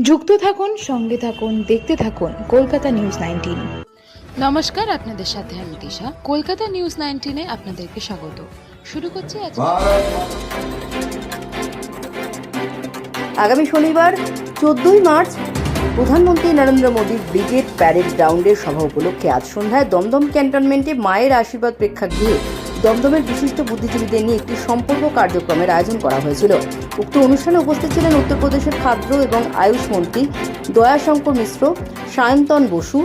যুক্ত থাকুন, সঙ্গে থাকুন, দেখতে থাকুন কলকাতা নিউজ 19। নমস্কার, আপনাদের সাথে আমি দিশা। কলকাতা নিউজ 19-এ আপনাদেরকে স্বাগত। শুরু করছি আগামী শনিবার 14ই মার্চ প্রধানমন্ত্রী নরেন্দ্র মোদীর ব্রিগেড প্যারেড গ্রাউন্ডের সভা উপলক্ষে আজ সন্ধ্যায় দমদম ক্যান্টনমেন্টে মায়ের আশীর্বাদ প্রেক্ষাগৃহে দমদমের বিশিষ্ট বুদ্ধিজীবীদের নিয়ে একটি সম্পর্ক কার্যক্রমের আয়োজন করা হয়েছিল। উক্ত অনুষ্ঠানে উপস্থিত ছিলেন উত্তরপ্রদেশের খাদ্য এবং আয়ুষ মন্ত্রী দয়াশঙ্কর মিশ্র, সায়ন্তন বসু,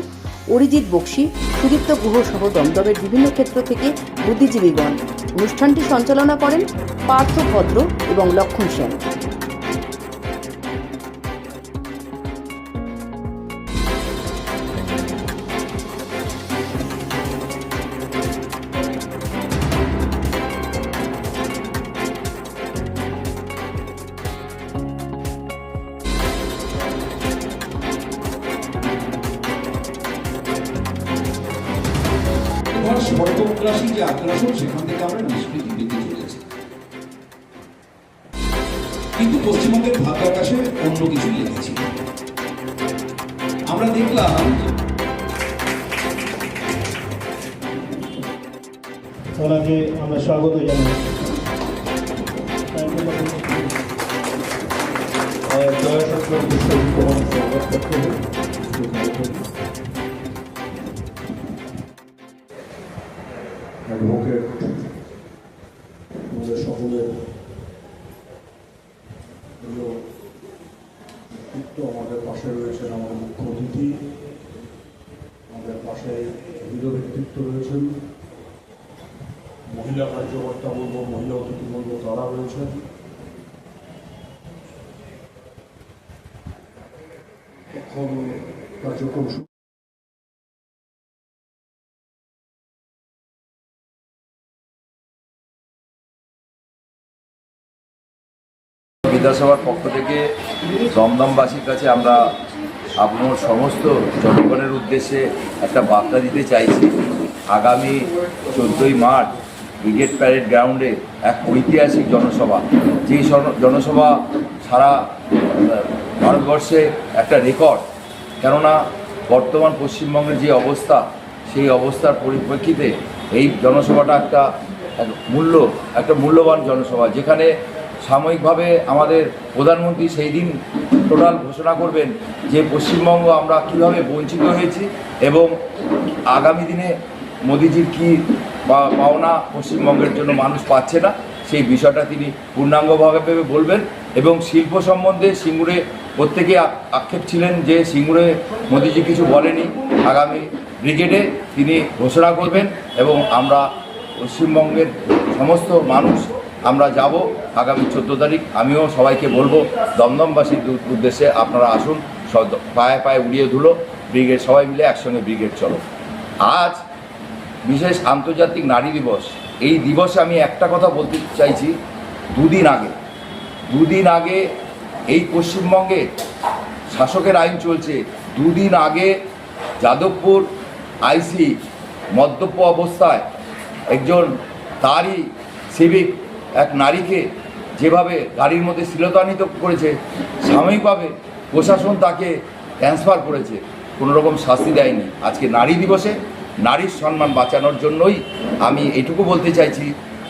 অরিজিৎ বক্সি, সুদীপ্ত গুহ সহ দমদমের বিভিন্ন ক্ষেত্র থেকে বুদ্ধিজীবীগণ। অনুষ্ঠানটি সঞ্চালনা করেন পার্থ ভদ্র এবং লক্ষণ সেন। স্বর্গগ্রাসী যে আগ্রাসন, সেখান থেকে আমরা নিষ্কৃতি পেতে চলেছি, কিন্তু পশ্চিমবঙ্গের ভাগ্যাকাশে অন্য কিছু লিখেছি। আমরা দেখলাম ওনাকে আমরা স্বাগত জানাই। অ্যাডভোকেট, আমাদের সকলের ব্যক্তিত্ব, আমাদের পাশে রয়েছেন আমাদের মুখ্য অতিথি, আমাদের পাশে দৃঢ় ব্যক্তিত্ব রয়েছেন, মহিলা কার্যকর্তা বলবো, মহিলা অতিথি বলবো, তারা রয়েছেন। তখন কার্যক্রম বিধানসভার পক্ষ থেকে দমদমবাসীর কাছে আমরা আপনার সমস্ত জনগণের উদ্দেশ্যে একটা বার্তা দিতে চাইছি। আগামী 14ই মার্চ ব্রিগেড প্যারেড গ্রাউন্ডে এক ঐতিহাসিক জনসভা, যেই জনসভা সারা ভারতবর্ষে একটা রেকর্ড। কেননা বর্তমান পশ্চিমবঙ্গের যে অবস্থা, সেই অবস্থার পরিপ্রেক্ষিতে এই জনসভাটা একটা মূল্যবান জনসভা, যেখানে সাময়িকভাবে আমাদের প্রধানমন্ত্রী সেই দিন টোটাল ঘোষণা করবেন যে পশ্চিমবঙ্গ আমরা কীভাবে বঞ্চিত হয়েছি এবং আগামী দিনে মোদিজির কী পাওনা পশ্চিমবঙ্গের জন্য মানুষ পাচ্ছে না, সেই বিষয়টা তিনি পূর্ণাঙ্গভাবে বলবেন। এবং শিল্প সম্বন্ধে সিঙ্গুরে প্রত্যেকে আক্ষেপ ছিলেন যে সিঙ্গুরে মোদিজি কিছু বলেনি, আগামী ব্রিগেডে তিনি ঘোষণা করবেন এবং আমরা পশ্চিমবঙ্গের সমস্ত মানুষ আমরা যাব আগামী 14 তারিখ। আমিও সবাইকে বলবো, দমদমবাসীর উদ্দেশ্যে আপনারা আসুন, পায়ে পায়ে উড়িয়ে ধুলো ব্রিগেড, সবাই মিলে একসঙ্গে ব্রিগেড চলো। আজ বিশেষ আন্তর্জাতিক নারী দিবস। এই দিবসে আমি একটা কথা বলতে চাইছি, দুদিন আগে এই পশ্চিমবঙ্গে শাসকের আইন চলছে। দুদিন আগে যাদবপুর আইসি মদ্যপ অবস্থায় একজন তারই সিভিক এক নারীকে যেভাবে গাড়ির মধ্যে শ্লীলতান্বিত করেছে, সাময়িকভাবে প্রশাসন তাকে ট্রান্সফার করেছে, কোনো রকম শাস্তি দেয়নি। আজকে নারী দিবসে নারীর সম্মান বাঁচানোর জন্যই আমি এটুকু বলতে চাইছি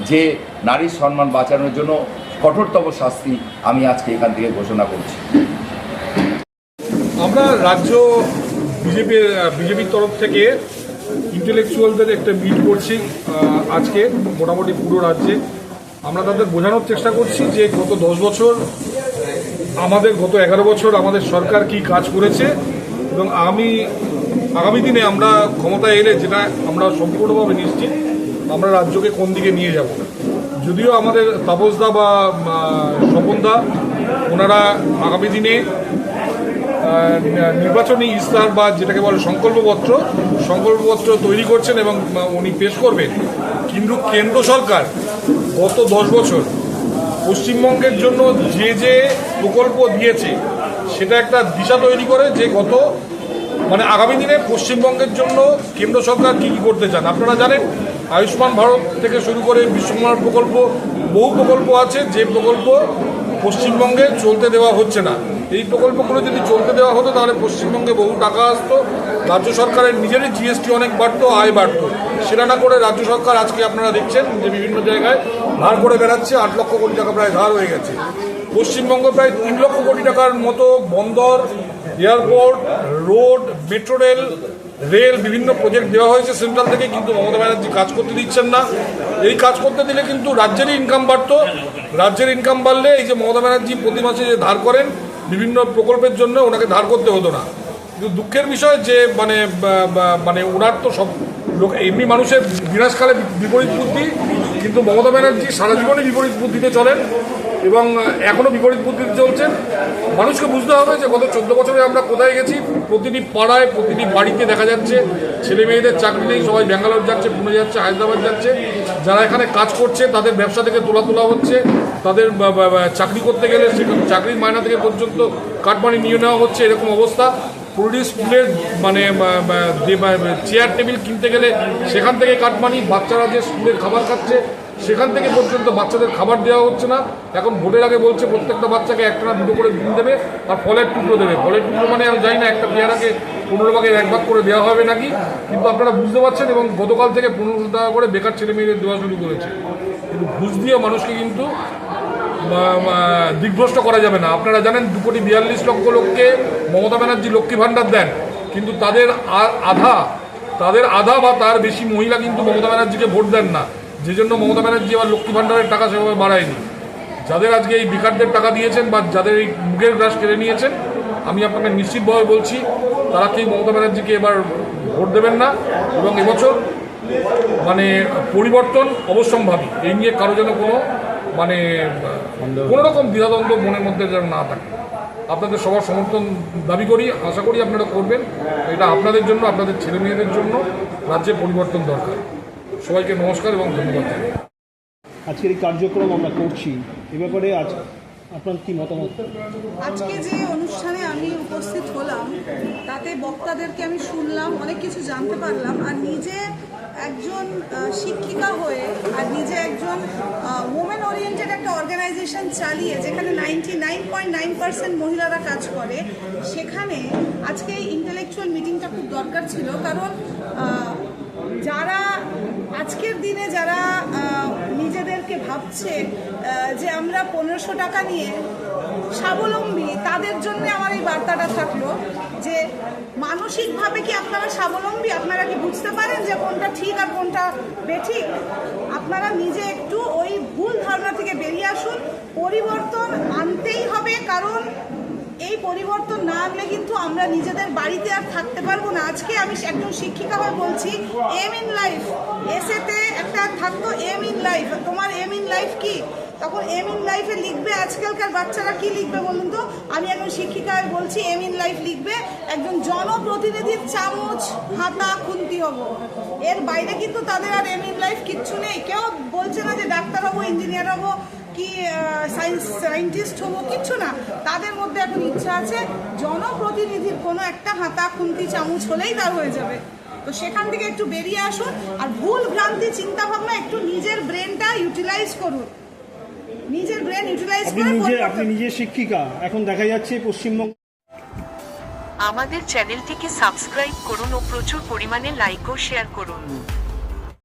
যে নারীর সম্মান বাঁচানোর জন্য কঠোরতম শাস্তি আমি আজকে এখান থেকে ঘোষণা করছি। আমরা রাজ্য বিজেপির তরফ থেকে ইন্টেলেকচুয়ালদের একটা মিট করছি আজকে মোটামুটি পুরো রাজ্যে। আমরা তাদের বোঝানোর চেষ্টা করছি যে গত 10 বছর, গত 11 বছর আমাদের সরকার কি কাজ করেছে এবং আগামী দিনে আমরা ক্ষমতায় এলে, যেটা আমরা সম্পূর্ণভাবে নিশ্চিত, আমরা রাজ্যকে কোন দিকে নিয়ে যাব। যদিও আমাদের তাপসদা বা স্বপনদা ওনারা আগামী দিনে নির্বাচনী ইস্তাহার বা যেটাকে বলে সংকল্পপত্র তৈরি করছেন এবং উনি পেশ করবেন। কিন্তু কেন্দ্র সরকার গত 10 বছর পশ্চিমবঙ্গের জন্য যে প্রকল্প দিয়েছে, সেটা একটা দিশা তৈরি করে যে আগামী দিনে পশ্চিমবঙ্গের জন্য কেন্দ্র সরকার কী করতে চান। আপনারা জানেন, আয়ুষ্মান ভারত থেকে শুরু করে বিশ্বকর্মা প্রকল্প, বহু প্রকল্প আছে, যে প্রকল্প পশ্চিমবঙ্গে চলতে দেওয়া হচ্ছে না। এই প্রকল্পগুলো যদি চলতে দেওয়া হতো তাহলে পশ্চিমবঙ্গে বহু টাকা আসতো, রাজ্য সরকারের নিজেরই জিএসটি অনেক বাড়তো, আয় বাড়তো। সেটা না করে রাজ্য সরকার আজকে আপনারা দেখছেন যে বিভিন্ন জায়গায় ধার করে বেড়াচ্ছে, 8 লক্ষ কোটি টাকা প্রায় ধার হয়ে গেছে। পশ্চিমবঙ্গ প্রায় 3 লক্ষ কোটি টাকার মতো বন্দর, এয়ারপোর্ট, রোড, মেট্রো রেল বিভিন্ন প্রজেক্ট দেওয়া হয়েছে সেন্ট্রাল থেকে, কিন্তু মমতা ব্যানার্জি কাজ করতে দিচ্ছেন না। এই কাজ করতে দিলে কিন্তু রাজ্যেরই ইনকাম বাড়তো। রাজ্যের ইনকাম বাড়লে এই যে মমতা ব্যানার্জি প্রতি মাসে যে ধার করেন বিভিন্ন প্রকল্পের জন্য, ওনাকে ধার করতে হতো না। কিন্তু দুঃখের বিষয় যে মানে ওনার তো সব লোক এমনি মানুষের বিনাশকালে বিপরীত বুদ্ধি, কিন্তু মমতা ব্যানার্জি সারা জীবনই বিপরীত বুদ্ধিতে চলেন এবং এখনও বিপরীত বুদ্ধিতে চলছেন। মানুষকে বুঝতে হবে যে গত 14 বছরে আমরা কোথায় গেছি। প্রতিটি পাড়ায়, প্রতিটি বাড়িতে দেখা যাচ্ছে ছেলে মেয়েদের চাকরি নেই, সবাই ব্যাঙ্গালোর যাচ্ছে, পুনে যাচ্ছে, হায়দ্রাবাদ যাচ্ছে। যারা এখানে কাজ করছে তাদের ব্যবসা থেকে তোলা হচ্ছে, তাদের চাকরি করতে গেলে সেখানে চাকরির মায়না থেকে পর্যন্ত কাটমানি নিয়ে নেওয়া হচ্ছে, এরকম অবস্থা। প্রতিটি স্কুলের মানে চেয়ার টেবিল কিনতে গেলে সেখান থেকে কাটমানি, বাচ্চারা যে স্কুলের খাবার খাচ্ছে সেখান থেকে পর্যন্ত বাচ্চাদের খাবার দেওয়া হচ্ছে না। এখন ভোটের আগে বলছে প্রত্যেকটা বাচ্চাকে 1 না 2 করে ডিম দেবে আর ফলের টুকরো দেবে। ফলের টুকরো মানে আমি জানি না একটা পেয়ারাকে 15 ভাগের 1 ভাগ করে দেওয়া হবে নাকি, কিন্তু আপনারা বুঝতে পারছেন। এবং গতকাল থেকে 1500 টাকা করে বেকার ছেলে মেয়েদের দেওয়া শুরু করেছে। কিন্তু ঘুষ দিয়ে মানুষকে কিন্তু দিগ্ভ্রষ্ট করা যাবে না। আপনারা জানেন 2,42 লক্ষ লোককে মমতা ব্যানার্জি লক্ষ্মী ভাণ্ডার দেন, কিন্তু তাদের আধা বা তার বেশি মহিলা কিন্তু মমতা ব্যানার্জিকে ভোট দেন না, যে জন্য মমতা ব্যানার্জি আবার লক্ষ্মী ভাণ্ডারের টাকা সেভাবে বাড়ায়নি। যাদের আজকে এই বেকারদের টাকা দিয়েছেন বা যাদের এই মুখের গ্রাস কেড়ে নিয়েছেন, আমি আপনাকে নিশ্চিতভাবে বলছি তারা কেউ মমতা ব্যানার্জিকে এবার ভোট দেবেন না। এবং এবছর মানে পরিবর্তন অবশ্যম্ভাবী, এই নিয়ে কারো যেন কোনো রকম দ্বিধাদ্বন্দ্ব মনের মধ্যে যেন না থাকে। আপনাদের সবার সমর্থন দাবি করি, আশা করি আপনারা করবেন। এটা আপনাদের জন্য, আপনাদের ছেলে মেয়েদের জন্য রাজ্যে পরিবর্তন দরকার। সবাইকে নমস্কার এবং ধন্যবাদ জানাই। আজকের এই কার্যক্রম আমরা করছি, এ ব্যাপারে আজ আপনার কি মতামত? আজকে যে অনুষ্ঠানে আমি উপস্থিত হলাম তাতে বক্তাদেরকে আমি শুনলাম, অনেক কিছু জানতে পারলাম। আর নিজে একজন শিক্ষিকা হয়ে আর নিজে একজন ওমেন ওরিয়েন্টেড একটা অর্গানাইজেশন চালিয়ে যেখানে 99.9% মহিলারা কাজ করে, সেখানে আজকে এই ইন্টেলেকচুয়াল মিটিংটা খুব দরকার ছিল। কারণ যারা আজকের দিনে যারা নিজেদেরকে ভাবছে যে আমরা 1500 টাকা নিয়ে স্বাবলম্বী, তাদের জন্য আমার এই বার্তাটা থাকলো যে মানসিকভাবে কি আপনারা স্বাবলম্বী? আপনারা কি বুঝতে পারেন যে কোনটা ঠিক আর কোনটা বেঠিক? আপনারা নিজে একটু ওই ভুল ধারণা থেকে বেরিয়ে আসুন। পরিবর্তন আনতেই হবে, কারণ এই পরিবর্তন না আনলে কিন্তু আমরা নিজেদের বাড়িতে আর থাকতে পারবো না। আজকে আমি একজন শিক্ষিকা হয়ে বলছি, এম ইন লাইফ, এসেতে একটা থাকতো এম ইন লাইফ। তোমার এম ইন লাইফ কি? তখন এম ইন লাইফে লিখবে, আজকালকার বাচ্চারা কি লিখবে বলুন তো? আমি একজন শিক্ষিকা হয়ে বলছি, এম ইন লাইফ লিখবে একজন জনপ্রতিনিধির চামচ, হাতা, খুন্তি হব। এর বাইরে কিন্তু তাদের আর এম ইন লাইফ কিচ্ছু নেই। কেউ বলছে না যে ডাক্তার হবো, ইঞ্জিনিয়ার হবো, কি সায়েন্টিস্ট হবো, কিচ্ছু না। তাদের মধ্যে এখন ইচ্ছা আছে জনপ্রতিনিধির কোনো একটা হাতা, খুন্তি, চামচ হলেই তার হয়ে যাবে। তো সেখান থেকে একটু বেরিয়ে আসুন আর ভুল ভ্রান্তি চিন্তা ভাবনা একটু নিজের ব্রেনটা ইউটিলাইজ করুন। নিজের ব্রেন ইউটিলাইজ করে আপনি নিজে শিক্ষিকা, এখন দেখা যাচ্ছে পশ্চিমবঙ্গ। আমাদের চ্যানেলটিকে সাবস্ক্রাইব করুন ও প্রচুর পরিমাণে লাইক ও শেয়ার করুন।